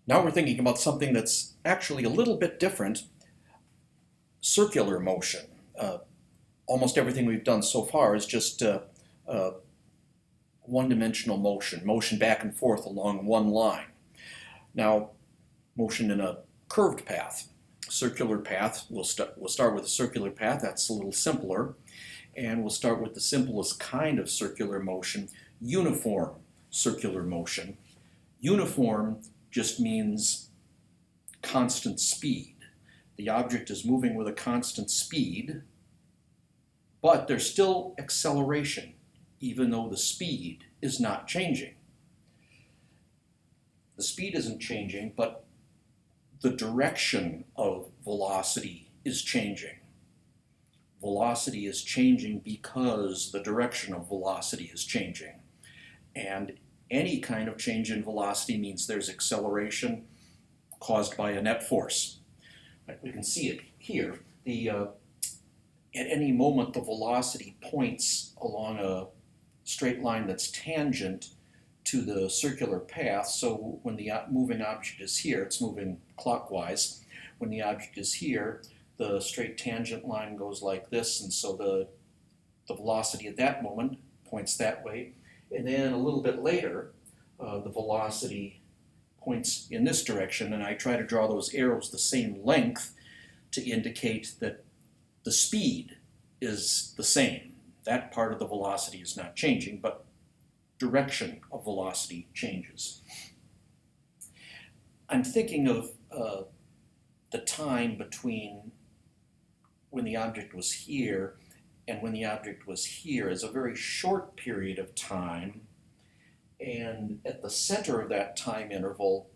Now we're thinking about something that's actually a little bit different, circular motion. Uh, Almost everything we've done so far is just uh, one-dimensional motion, motion back and forth along one line. Now, motion in a curved path. Circular path, we'll start with a circular path, that's a little simpler. And we'll start with the simplest kind of circular motion, uniform circular motion. Uniform just means constant speed. The object is moving with a constant speed, but there's still acceleration, even though the speed is not changing. The speed isn't changing, but the direction of velocity is changing. Velocity is changing because the direction of velocity is changing. And any kind of change in velocity means there's acceleration caused by a net force. We can see it here. At any moment, the velocity points along a straight line that's tangent to the circular path. So when the moving object is here, it's moving clockwise. When the object is here, the straight tangent line goes like this, and so the velocity at that moment points that way. And then a little bit later, the velocity points in this direction, and I try to draw those arrows the same length to indicate that the speed is the same. That part of the velocity is not changing, but direction of velocity changes. I'm thinking of the time between when the object was here and when the object was here as a very short period of time, and at the center of that time interval,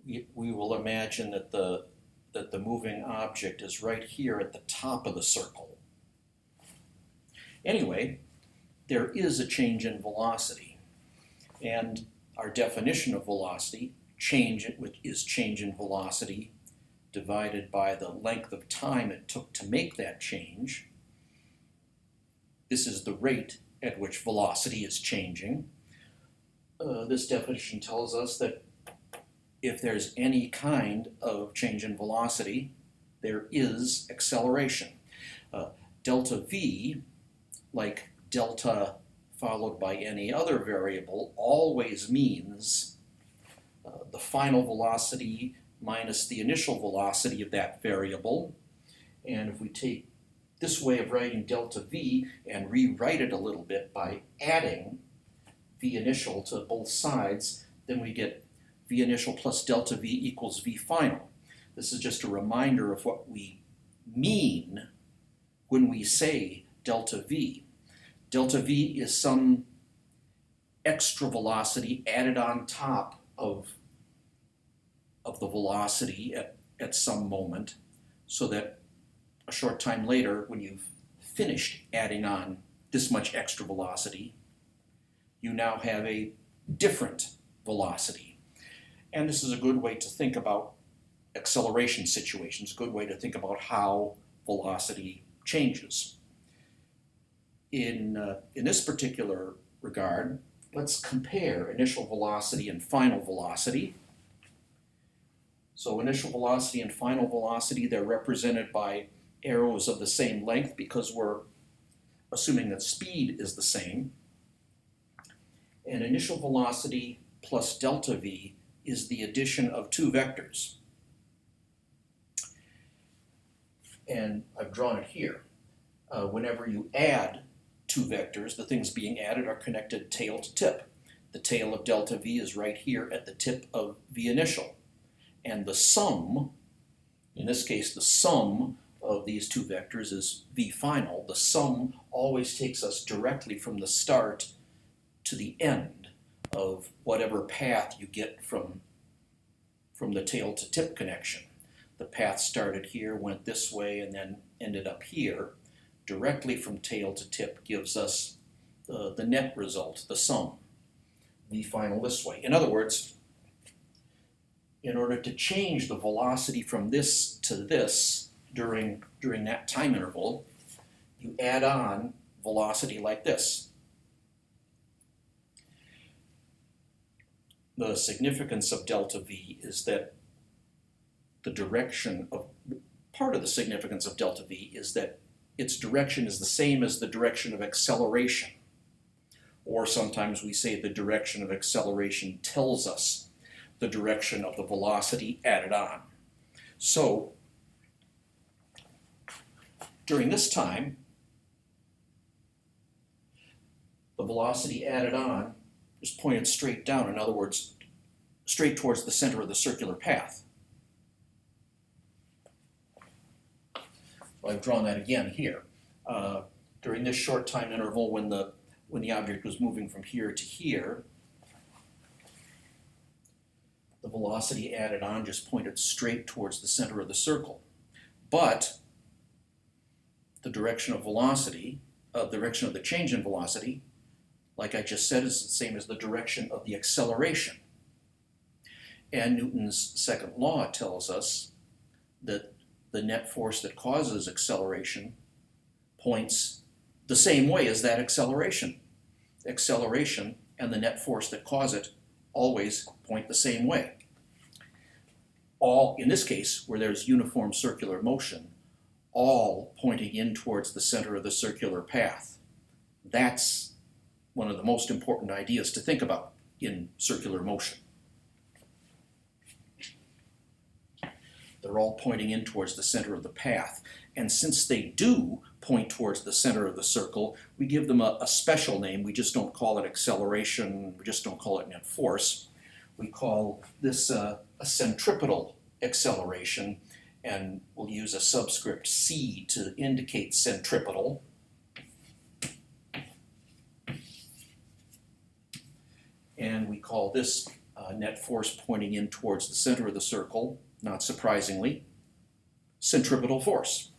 we will imagine that the moving object is right here at the top of the circle. Anyway, there is a change in velocity, and our definition of velocity, is change in velocity divided by the length of time it took to make that change. This is the rate at which velocity is changing. This definition tells us that if there's any kind of change in velocity, there is acceleration. Delta v, like delta followed by any other variable, always means the final velocity minus the initial velocity of that variable. And if we take this way of writing delta v and rewrite it a little bit by adding v initial to both sides, then we get v initial plus delta v equals v final. This is just a reminder of what we mean when we say delta v. Delta v is some extra velocity added on top of the velocity at some moment, so that a short time later, when you've finished adding on this much extra velocity, you now have a different velocity. And this is a good way to think about acceleration situations, a good way to think about how velocity changes. In this particular regard, let's compare initial velocity and final velocity. So initial velocity and final velocity, they're represented by arrows of the same length because we're assuming that speed is the same. And initial velocity plus delta v is the addition of two vectors. And I've drawn it here. Whenever you add two vectors, the things being added are connected tail to tip. The tail of delta v is right here at the tip of v initial. And the sum, in this case the sum of these two vectors is v final. The sum always takes us directly from the start to the end of whatever path you get from the tail to tip connection. The path started here, went this way, and then ended up here. Directly from tail to tip gives us the net result, the sum, v final this way. In other words, in order to change the velocity from this to this during that time interval, you add on velocity like this. the significance of delta V is that part of the significance of delta V is that its direction is the same as the direction of acceleration. Or sometimes we say the direction of acceleration tells us the direction of the velocity added on. So during this time, the velocity added on is pointed straight down. In other words, straight towards the center of the circular path. Well, I've drawn that again here. During this short time interval when the object was moving from here to here, the velocity added on just pointed straight towards the center of the circle. But the direction of velocity, the direction of the change in velocity, like I just said, is the same as the direction of the acceleration. And Newton's second law tells us that the net force that causes acceleration points the same way as that acceleration. Acceleration and the net force that cause it always point the same way. All, in this case, where there's uniform circular motion, all pointing in towards the center of the circular path. That's one of the most important ideas to think about in circular motion. They're all pointing in towards the center of the path. And since they do point towards the center of the circle, we give them a special name. We just don't call it acceleration. We just don't call it net force. We call this a centripetal acceleration, and we'll use a subscript C to indicate centripetal. And we call this net force pointing in towards the center of the circle, not surprisingly, centripetal force.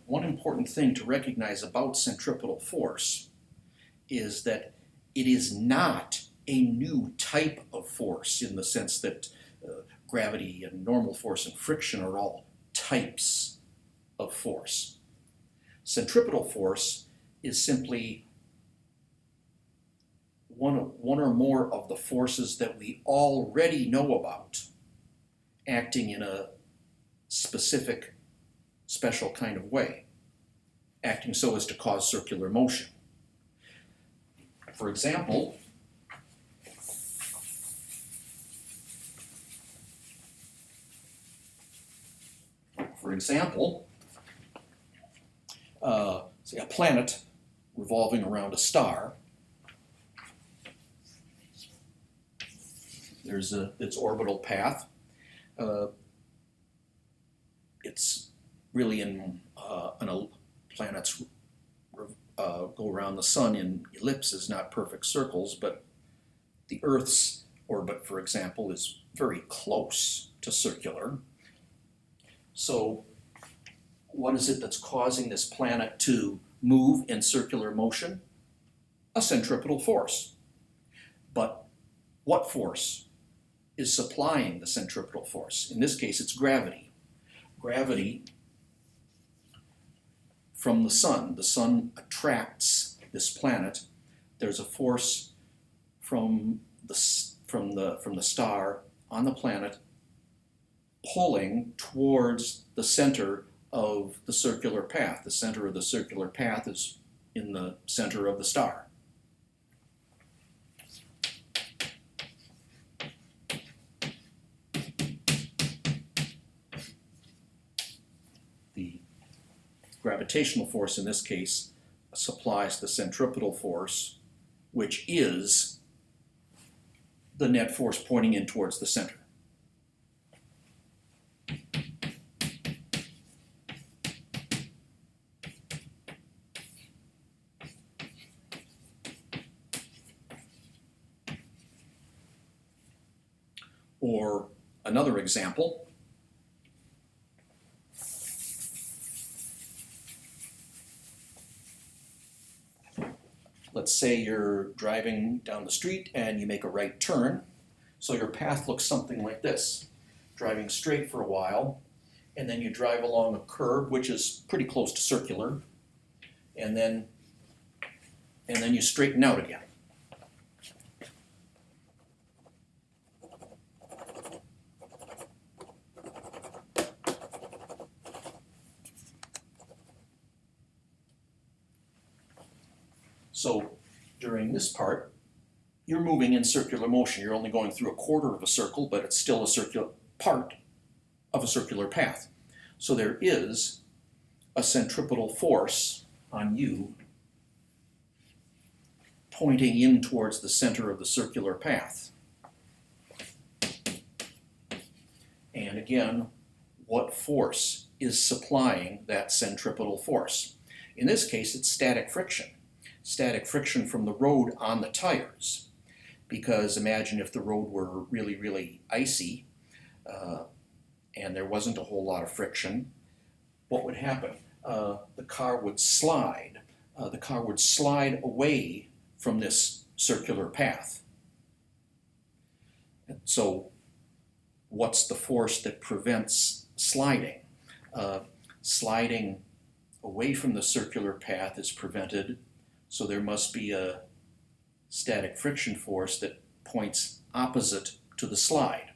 One important thing to recognize about centripetal force is that it is not a new type of force in the sense that gravity and normal force and friction are all types of force. Centripetal force is simply one or more of the forces that we already know about acting in a specific, special kind of way, acting so as to cause circular motion. For example, say a planet revolving around a star. There's its orbital path. It's really planets go around the sun in ellipses, not perfect circles, but the Earth's orbit, for example, is very close to circular. So what is it that's causing this planet to move in circular motion? A centripetal force. But what force is supplying the centripetal force? In this case, it's gravity. Gravity from the sun. The sun attracts this planet. There's a force from the star on the planet pulling towards the center of the circular path. The center of the circular path is in the center of the star. The gravitational force in this case supplies the centripetal force, which is the net force pointing in towards the center. Or another example, let's say you're driving down the street and you make a right turn. So your path looks something like this. Driving straight for a while, and then you drive along a curb which is pretty close to circular, and then and then you straighten out again. So during this part, you're moving in circular motion. You're only going through a quarter of a circle, but it's still a circular part of a circular path. So there is a centripetal force on you pointing in towards the center of the circular path. And again, what force is supplying that centripetal force? In this case, it's static friction. Static friction from the road on the tires. Because imagine if the road were really, really icy and there wasn't a whole lot of friction, what would happen? The car would slide. The car would slide away from this circular path. So what's the force that prevents sliding? Sliding away from the circular path is prevented, so there must be a static friction force that points opposite to the slide.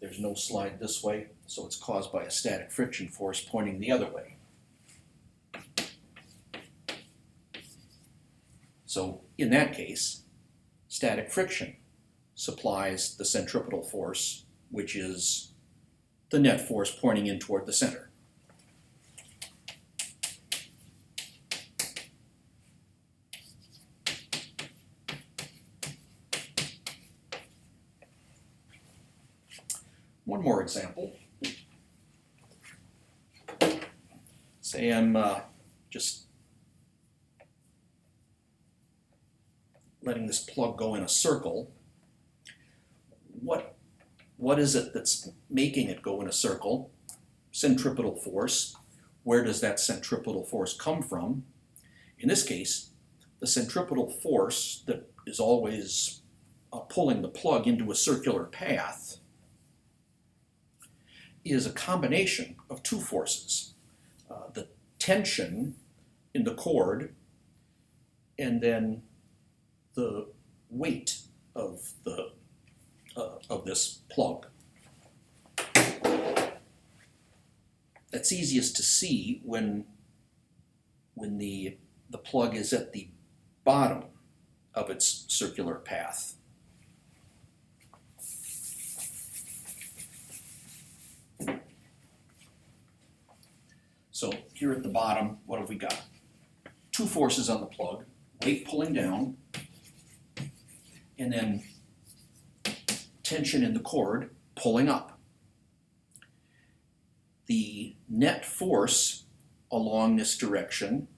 There's no slide this way, so it's caused by a static friction force pointing the other way. So in that case, static friction supplies the centripetal force, which is the net force pointing in toward the center. One more example. Say I'm just letting this plug go in a circle. What is it that's making it go in a circle? Centripetal force. Where does that centripetal force come from? In this case, the centripetal force that is always pulling the plug into a circular path is a combination of two forces. The tension in the cord and then the weight of this plug. That's easiest to see when the plug is at the bottom of its circular path. So here at the bottom, what have we got? Two forces on the plug, weight pulling down, and then tension in the cord pulling up. The net force along this direction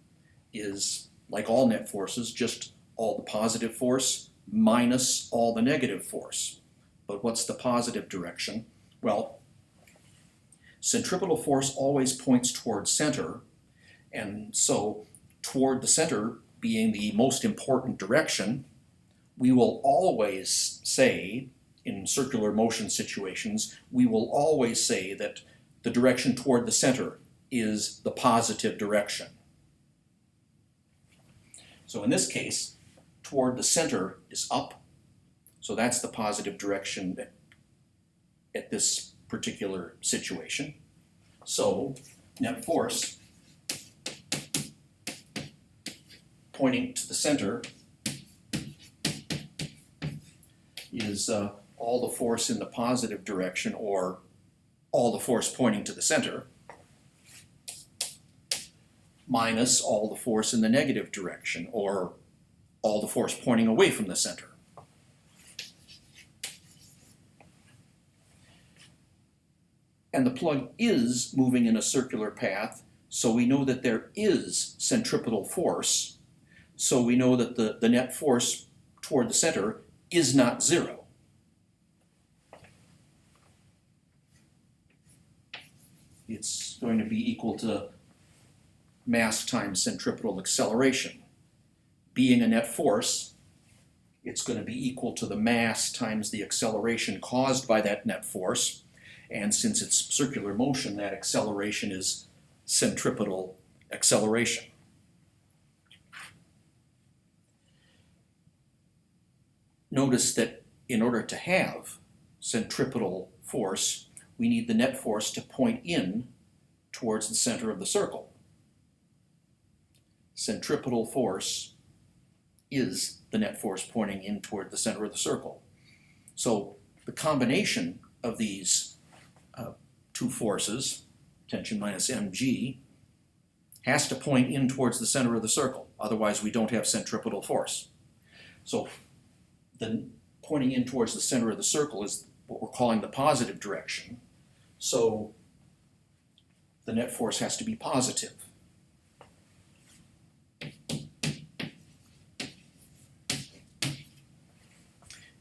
is, like all net forces, just all the positive force minus all the negative force. But what's the positive direction? Well, centripetal force always points toward center, and so toward the center being the most important direction, we will always say, in circular motion situations, we will always say that the direction toward the center is the positive direction. So in this case, toward the center is up, so that's the positive direction at this particular situation. So net force pointing to the center is all the force in the positive direction, or all the force pointing to the center, minus all the force in the negative direction, or all the force pointing away from the center. And the plug is moving in a circular path, so we know that there is centripetal force, so we know that the net force toward the center is not zero. It's going to be equal to mass times centripetal acceleration. Being a net force, it's going to be equal to the mass times the acceleration caused by that net force. And since it's circular motion, that acceleration is centripetal acceleration. notice that in order to have centripetal force, we need the net force to point in towards the center of the circle. Centripetal force is the net force pointing in toward the center of the circle. So the combination of these two forces, tension minus mg, has to point in towards the center of the circle. Otherwise, we don't have centripetal force. So the pointing in towards the center of the circle is what we're calling the positive direction. So the net force has to be positive.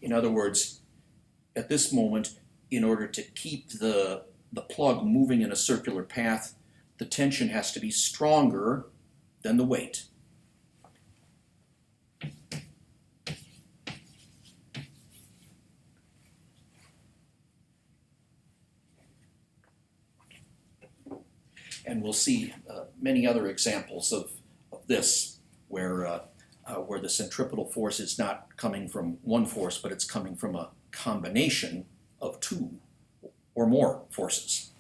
In other words, at this moment, in order to keep the plug moving in a circular path, the tension has to be stronger than the weight. And we'll see many other examples of this where the centripetal force is not coming from one force, but it's coming from a combination of two or more forces.